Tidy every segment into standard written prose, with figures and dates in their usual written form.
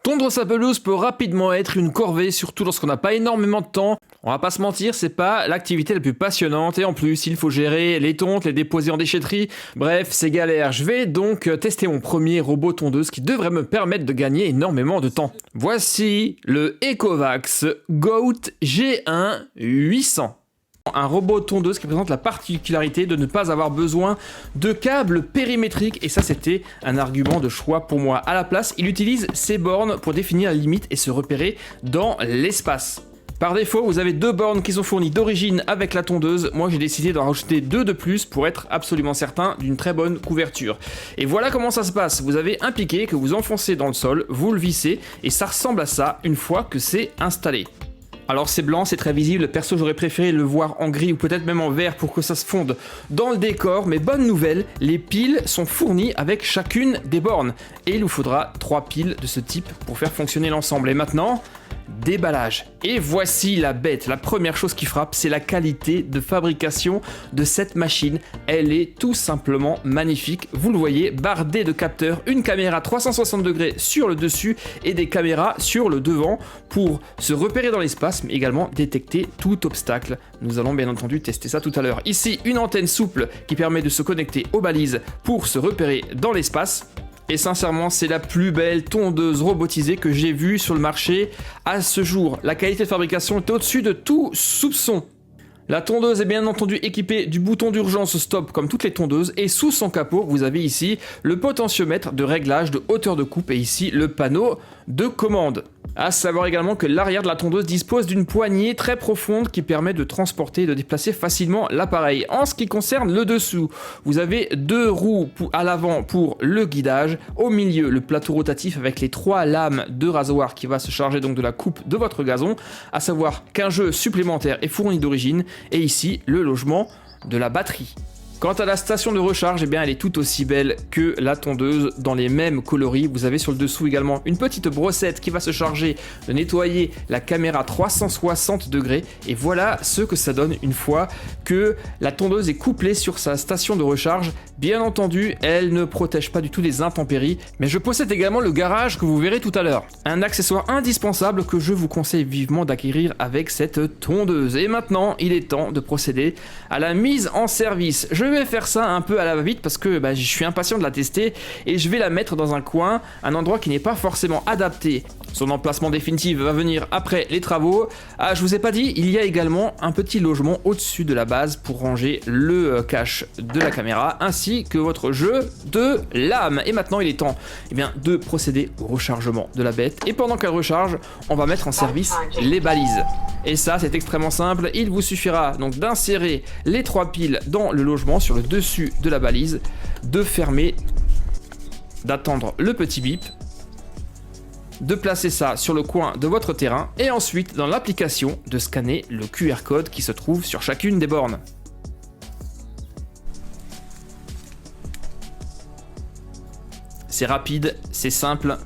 Tondre sa pelouse peut rapidement être une corvée, surtout lorsqu'on n'a pas énormément de temps. On va pas se mentir, c'est pas l'activité la plus passionnante et en plus il faut gérer les tontes, les déposer en déchetterie. Bref, c'est galère. Je vais donc tester mon premier robot tondeuse qui devrait me permettre de gagner énormément de temps. Voici le Ecovacs Goat G1 800. Un robot tondeuse qui présente la particularité de ne pas avoir besoin de câbles périmétriques et ça c'était un argument de choix pour moi. À la place, il utilise ses bornes pour définir la limite et se repérer dans l'espace. Par défaut, vous avez 2 bornes qui sont fournies d'origine avec la tondeuse. Moi, j'ai décidé d'en rajouter 2 de plus pour être absolument certain d'une très bonne couverture. Et voilà comment ça se passe. Vous avez un piquet que vous enfoncez dans le sol, vous le vissez et ça ressemble à ça une fois que c'est installé. Alors c'est blanc, c'est très visible, perso j'aurais préféré le voir en gris ou peut-être même en vert pour que ça se fonde dans le décor, mais bonne nouvelle, les piles sont fournies avec chacune des bornes et il vous faudra 3 piles de ce type pour faire fonctionner l'ensemble. Et maintenant, déballage. Et voici la bête. La première chose qui frappe, c'est la qualité de fabrication de cette machine. Elle est tout simplement magnifique. Vous le voyez, bardée de capteurs, une caméra 360 degrés sur le dessus et des caméras sur le devant pour se repérer dans l'espace, mais également détecter tout obstacle. Nous allons bien entendu tester ça tout à l'heure. Ici, une antenne souple qui permet de se connecter aux balises pour se repérer dans l'espace. Et sincèrement, c'est la plus belle tondeuse robotisée que j'ai vue sur le marché à ce jour. La qualité de fabrication est au-dessus de tout soupçon. La tondeuse est bien entendu équipée du bouton d'urgence stop comme toutes les tondeuses et sous son capot, vous avez ici le potentiomètre de réglage de hauteur de coupe et ici le panneau de commande. À savoir également que l'arrière de la tondeuse dispose d'une poignée très profonde qui permet de transporter et de déplacer facilement l'appareil. En ce qui concerne le dessous, vous avez 2 roues à l'avant pour le guidage, au milieu le plateau rotatif avec les 3 lames de rasoir qui va se charger donc de la coupe de votre gazon, à savoir qu'un jeu supplémentaire est fourni d'origine et ici le logement de la batterie. Quant à la station de recharge, eh bien, elle est tout aussi belle que la tondeuse dans les mêmes coloris. Vous avez sur le dessous également une petite brossette qui va se charger de nettoyer la caméra 360 degrés. Et voilà ce que ça donne une fois que la tondeuse est couplée sur sa station de recharge. Bien entendu, elle ne protège pas du tout des intempéries, mais je possède également le garage que vous verrez tout à l'heure. Un accessoire indispensable que je vous conseille vivement d'acquérir avec cette tondeuse. Et maintenant, il est temps de procéder à la mise en service. Je vais faire ça un peu à la va-vite parce que je suis impatient de la tester et je vais la mettre dans un coin, un endroit qui n'est pas forcément adapté. Son emplacement définitif va venir après les travaux. Ah, je vous ai pas dit, il y a également un petit logement au-dessus de la base pour ranger le cache de la caméra ainsi que votre jeu de lame. Et maintenant il est temps de procéder au rechargement de la bête et pendant qu'elle recharge, on va mettre en service les balises. Et ça c'est extrêmement simple, il vous suffira donc d'insérer les 3 piles dans le logement sur le dessus de la balise, de fermer, d'attendre le petit bip, de placer ça sur le coin de votre terrain et ensuite dans l'application de scanner le QR code qui se trouve sur chacune des bornes. C'est rapide, c'est simple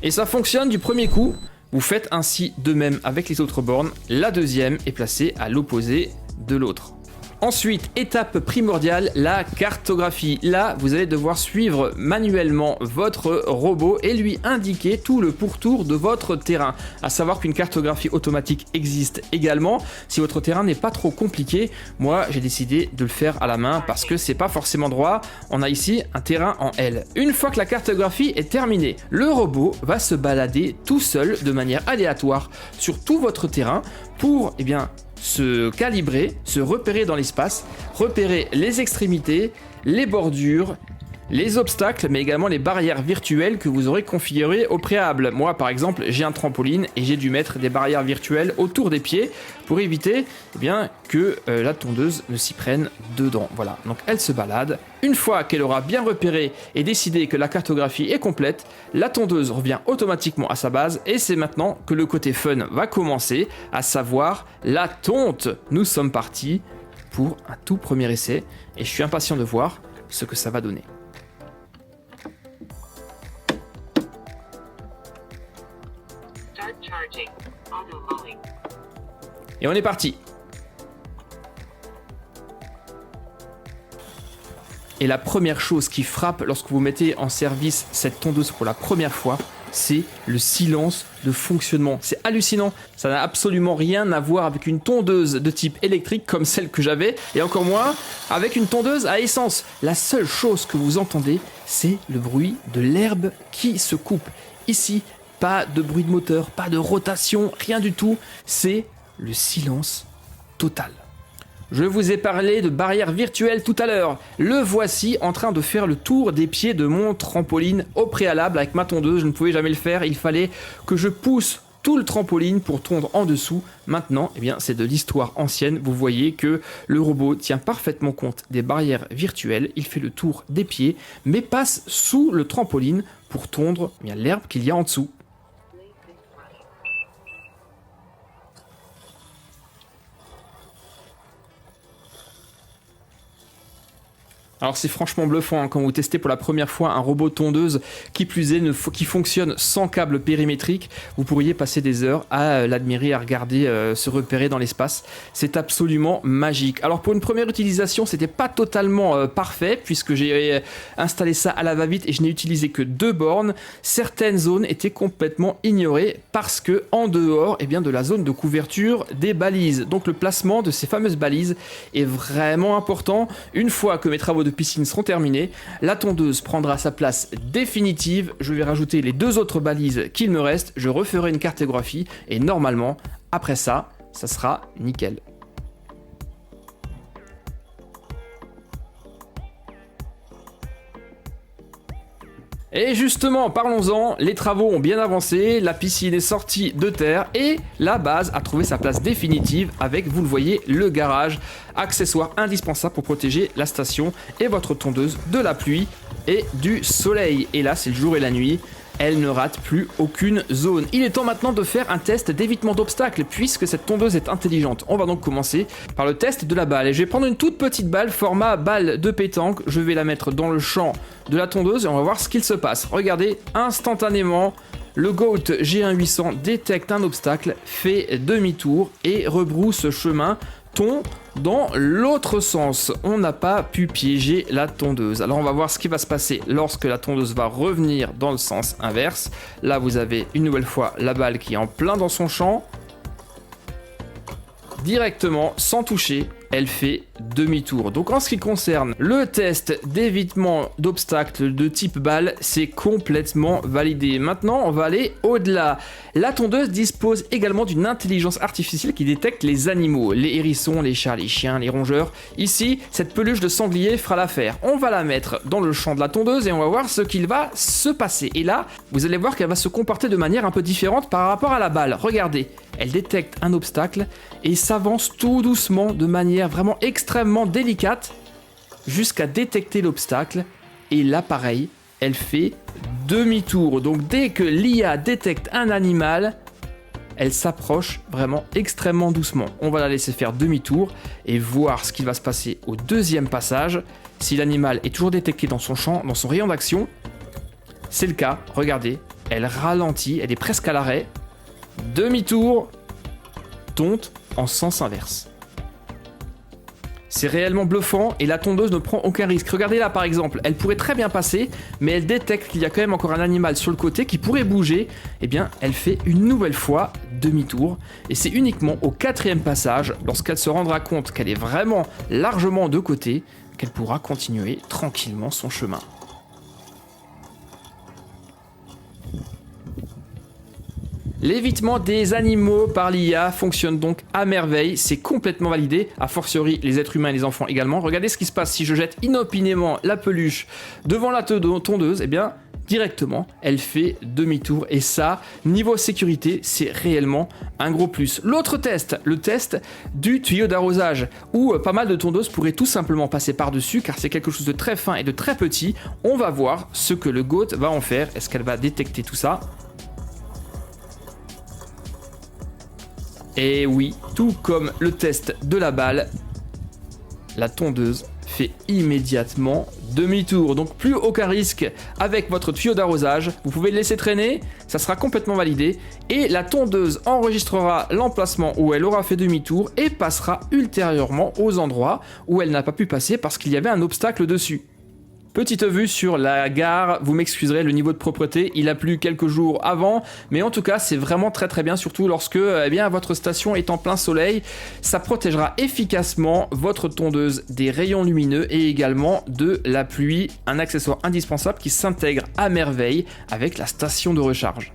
et ça fonctionne du premier coup. Vous faites ainsi de même avec les autres bornes, la deuxième est placée à l'opposé de l'autre. Ensuite, étape primordiale, la cartographie. Là, vous allez devoir suivre manuellement votre robot et lui indiquer tout le pourtour de votre terrain. À savoir qu'une cartographie automatique existe également. Si votre terrain n'est pas trop compliqué, moi j'ai décidé de le faire à la main parce que c'est pas forcément droit. On a ici un terrain en L. Une fois que la cartographie est terminée, le robot va se balader tout seul de manière aléatoire sur tout votre terrain pour se calibrer, se repérer dans l'espace, repérer les extrémités, les bordures, les obstacles, mais également les barrières virtuelles que vous aurez configurées au préalable. Moi, par exemple, j'ai un trampoline et j'ai dû mettre des barrières virtuelles autour des pieds pour éviter que la tondeuse ne s'y prenne dedans. Voilà, donc elle se balade. Une fois qu'elle aura bien repéré et décidé que la cartographie est complète, la tondeuse revient automatiquement à sa base et c'est maintenant que le côté fun va commencer, à savoir la tonte. Nous sommes partis pour un tout premier essai et je suis impatient de voir ce que ça va donner. Et on est parti. Et la première chose qui frappe lorsque vous mettez en service cette tondeuse pour la première fois, c'est le silence de fonctionnement. C'est hallucinant, ça n'a absolument rien à voir avec une tondeuse de type électrique comme celle que j'avais, et encore moins avec une tondeuse à essence. La seule chose que vous entendez, c'est le bruit de l'herbe qui se coupe. Ici, pas de bruit de moteur, pas de rotation, rien du tout, c'est le silence total. Je vous ai parlé de barrière virtuelle tout à l'heure. Le voici en train de faire le tour des pieds de mon trampoline au préalable avec ma tondeuse. Je ne pouvais jamais le faire. Il fallait que je pousse tout le trampoline pour tondre en dessous. Maintenant, eh bien, c'est de l'histoire ancienne. Vous voyez que le robot tient parfaitement compte des barrières virtuelles. Il fait le tour des pieds, mais passe sous le trampoline pour tondre eh bien, l'herbe qu'il y a en dessous. Alors c'est franchement bluffant hein, quand vous testez pour la première fois un robot tondeuse qui plus est qui fonctionne sans câble périmétrique. Vous pourriez passer des heures à l'admirer, à regarder se repérer dans l'espace. C'est absolument magique. Alors pour une première utilisation, c'était pas totalement parfait puisque j'ai installé ça à la va-vite et je n'ai utilisé que 2 bornes. Certaines zones étaient complètement ignorées parce que en dehors eh bien, de la zone de couverture des balises. Donc le placement de ces fameuses balises est vraiment important. Une fois que mes travaux de piscine seront terminés, la tondeuse prendra sa place définitive. Je vais rajouter les 2 autres balises qu'il me reste, je referai une cartographie et normalement, après ça, ça sera nickel. Et justement, parlons-en, les travaux ont bien avancé, la piscine est sortie de terre et la base a trouvé sa place définitive avec, vous le voyez, le garage, accessoire indispensable pour protéger la station et votre tondeuse de la pluie et du soleil. Et là, c'est le jour et la nuit. Elle ne rate plus aucune zone. Il est temps maintenant de faire un test d'évitement d'obstacles puisque cette tondeuse est intelligente. On va donc commencer par le test de la balle. Et je vais prendre une toute petite balle, format balle de pétanque. Je vais la mettre dans le champ de la tondeuse et on va voir ce qu'il se passe. Regardez, instantanément, le Goat G1 détecte un obstacle, fait demi-tour et rebrousse chemin. Tond dans l'autre sens. On n'a pas pu piéger la tondeuse. Alors on va voir ce qui va se passer lorsque la tondeuse va revenir dans le sens inverse. Là vous avez une nouvelle fois la balle qui est en plein dans son champ. Directement, sans toucher, elle fait demi-tour. Donc en ce qui concerne le test d'évitement d'obstacles de type balle, c'est complètement validé. Maintenant, on va aller au-delà. La tondeuse dispose également d'une intelligence artificielle qui détecte les animaux, les hérissons, les chats, les chiens, les rongeurs. Ici, cette peluche de sanglier fera l'affaire. On va la mettre dans le champ de la tondeuse et on va voir ce qu'il va se passer. Et là, vous allez voir qu'elle va se comporter de manière un peu différente par rapport à la balle. Regardez, elle détecte un obstacle et s'avance tout doucement de manière vraiment extrêmement délicate jusqu'à détecter l'obstacle et là pareil elle fait demi-tour. Donc dès que l'IA détecte un animal, elle s'approche vraiment extrêmement doucement. On va la laisser faire demi-tour et voir ce qui va se passer au deuxième passage. Si l'animal est toujours détecté dans son champ, dans son rayon d'action, c'est le cas. Regardez, elle ralentit, elle est presque à l'arrêt. Demi-tour, tonte en sens inverse. C'est réellement bluffant et la tondeuse ne prend aucun risque. Regardez là par exemple, elle pourrait très bien passer, mais elle détecte qu'il y a quand même encore un animal sur le côté qui pourrait bouger. Eh bien, elle fait une nouvelle fois demi-tour. Et c'est uniquement au 4e passage, lorsqu'elle se rendra compte qu'elle est vraiment largement de côté, qu'elle pourra continuer tranquillement son chemin. L'évitement des animaux par l'IA fonctionne donc à merveille, c'est complètement validé, a fortiori les êtres humains et les enfants également. Regardez ce qui se passe si je jette inopinément la peluche devant la tondeuse, eh bien directement elle fait demi-tour et ça, niveau sécurité, c'est réellement un gros plus. L'autre test, le test du tuyau d'arrosage, où pas mal de tondeuses pourraient tout simplement passer par-dessus car c'est quelque chose de très fin et de très petit. On va voir ce que le Goat va en faire, est-ce qu'elle va détecter tout ça ? Et oui, tout comme le test de la balle, la tondeuse fait immédiatement demi-tour. Donc plus aucun risque avec votre tuyau d'arrosage. Vous pouvez le laisser traîner, ça sera complètement validé. Et la tondeuse enregistrera l'emplacement où elle aura fait demi-tour et passera ultérieurement aux endroits où elle n'a pas pu passer parce qu'il y avait un obstacle dessus. Petite vue sur la gare, vous m'excuserez, le niveau de propreté, il a plu quelques jours avant, mais en tout cas c'est vraiment très bien, surtout lorsque votre station est en plein soleil. Ça protégera efficacement votre tondeuse des rayons lumineux et également de la pluie, un accessoire indispensable qui s'intègre à merveille avec la station de recharge.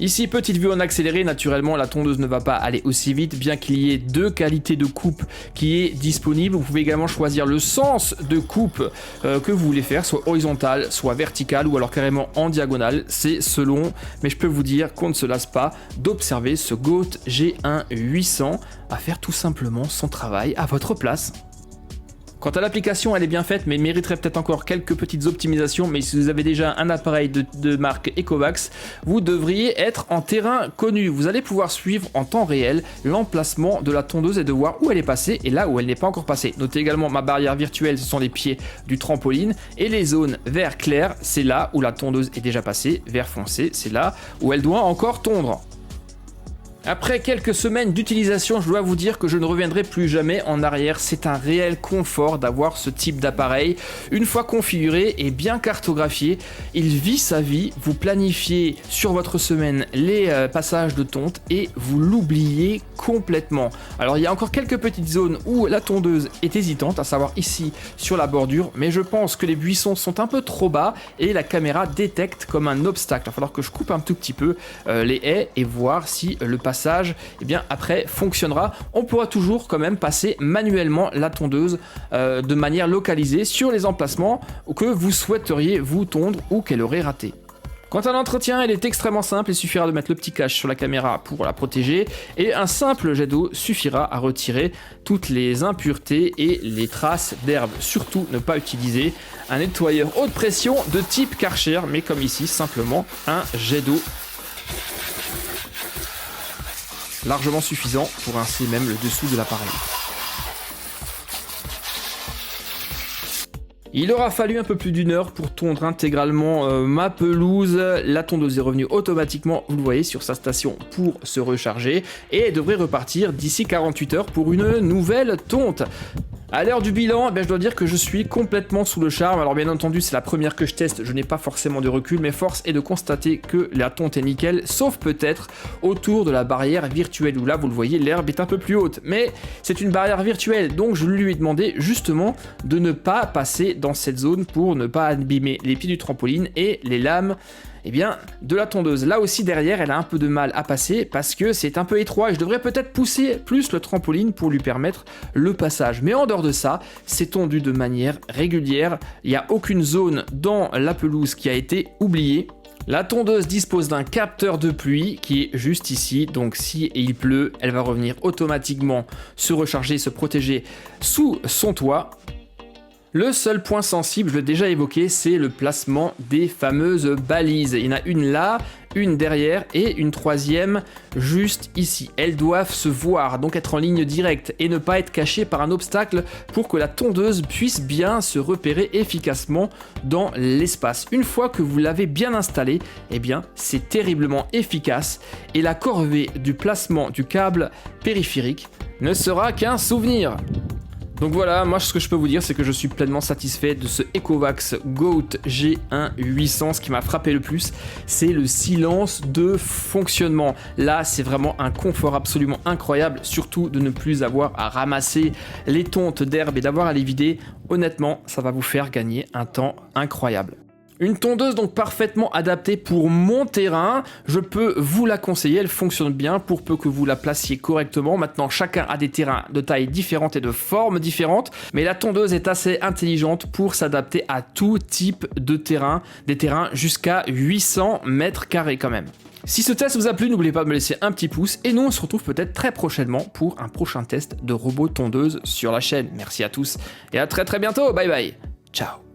Ici, petite vue en accéléré, naturellement la tondeuse ne va pas aller aussi vite, bien qu'il y ait deux qualités de coupe qui est disponible. Vous pouvez également choisir le sens de coupe que vous voulez faire, soit horizontale, soit verticale, ou alors carrément en diagonale, c'est selon. Mais je peux vous dire qu'on ne se lasse pas d'observer ce GOAT G1 800 à faire tout simplement son travail à votre place. Quant à l'application, elle est bien faite, mais mériterait peut-être encore quelques petites optimisations. Mais si vous avez déjà un appareil de marque Ecovacs, vous devriez être en terrain connu. Vous allez pouvoir suivre en temps réel l'emplacement de la tondeuse et de voir où elle est passée et là où elle n'est pas encore passée. Notez également ma barrière virtuelle, ce sont les pieds du trampoline. Et les zones vert clair, c'est là où la tondeuse est déjà passée. Vert foncé, c'est là où elle doit encore tondre. Après quelques semaines d'utilisation, je dois vous dire que je ne reviendrai plus jamais en arrière. C'est un réel confort d'avoir ce type d'appareil. Une fois configuré et bien cartographié, il vit sa vie. Vous planifiez sur votre semaine les passages de tonte et vous l'oubliez complètement. Alors il y a encore quelques petites zones où la tondeuse est hésitante, à savoir ici sur la bordure, mais je pense que les buissons sont un peu trop bas et la caméra détecte comme un obstacle. Il va falloir que je coupe un tout petit peu les haies et voir si le passage après fonctionnera. On pourra toujours quand même passer manuellement la tondeuse de manière localisée sur les emplacements que vous souhaiteriez vous tondre ou qu'elle aurait raté. Quant à l'entretien, il est extrêmement simple, il suffira de mettre le petit cache sur la caméra pour la protéger et un simple jet d'eau suffira à retirer toutes les impuretés et les traces d'herbe. Surtout ne pas utiliser un nettoyeur haute pression de type Karcher, mais comme ici, simplement un jet d'eau largement suffisant pour rincer même le dessous de l'appareil. Il aura fallu un peu plus d'une heure pour tondre intégralement ma pelouse. La tondeuse est revenue automatiquement, vous le voyez, sur sa station pour se recharger et elle devrait repartir d'ici 48 heures pour une nouvelle tonte. À l'heure du bilan, je dois dire que je suis complètement sous le charme. Alors bien entendu, c'est la première que je teste, je n'ai pas forcément de recul, mais force est de constater que la tonte est nickel, sauf peut-être autour de la barrière virtuelle, où là, vous le voyez, l'herbe est un peu plus haute. Mais c'est une barrière virtuelle, donc je lui ai demandé justement de ne pas passer dans cette zone pour ne pas abîmer les pieds du trampoline et les lames de la tondeuse. Là aussi derrière, elle a un peu de mal à passer parce que c'est un peu étroit et je devrais peut-être pousser plus le trampoline pour lui permettre le passage. Mais en dehors de ça, c'est tondu de manière régulière. Il n'y a aucune zone dans la pelouse qui a été oubliée. La tondeuse dispose d'un capteur de pluie qui est juste ici, donc si il pleut, elle va revenir automatiquement se recharger, se protéger sous son toit. Le seul point sensible, je l'ai déjà évoqué, c'est le placement des fameuses balises. Il y en a une là, une derrière et une troisième juste ici. Elles doivent se voir, donc être en ligne directe et ne pas être cachées par un obstacle pour que la tondeuse puisse bien se repérer efficacement dans l'espace. Une fois que vous l'avez bien installé, c'est terriblement efficace et la corvée du placement du câble périphérique ne sera qu'un souvenir. Donc voilà, moi ce que je peux vous dire, c'est que je suis pleinement satisfait de ce Ecovacs GOAT G1 800. Ce qui m'a frappé le plus, c'est le silence de fonctionnement. Là, c'est vraiment un confort absolument incroyable, surtout de ne plus avoir à ramasser les tontes d'herbe et d'avoir à les vider. Honnêtement, ça va vous faire gagner un temps incroyable. Une tondeuse donc parfaitement adaptée pour mon terrain, je peux vous la conseiller, elle fonctionne bien pour peu que vous la placiez correctement. Maintenant, chacun a des terrains de tailles différentes et de formes différentes, mais la tondeuse est assez intelligente pour s'adapter à tout type de terrain, des terrains jusqu'à 800 mètres carrés quand même. Si ce test vous a plu, n'oubliez pas de me laisser un petit pouce et nous on se retrouve peut-être très prochainement pour un prochain test de robot tondeuse sur la chaîne. Merci à tous et à très bientôt, bye bye, ciao.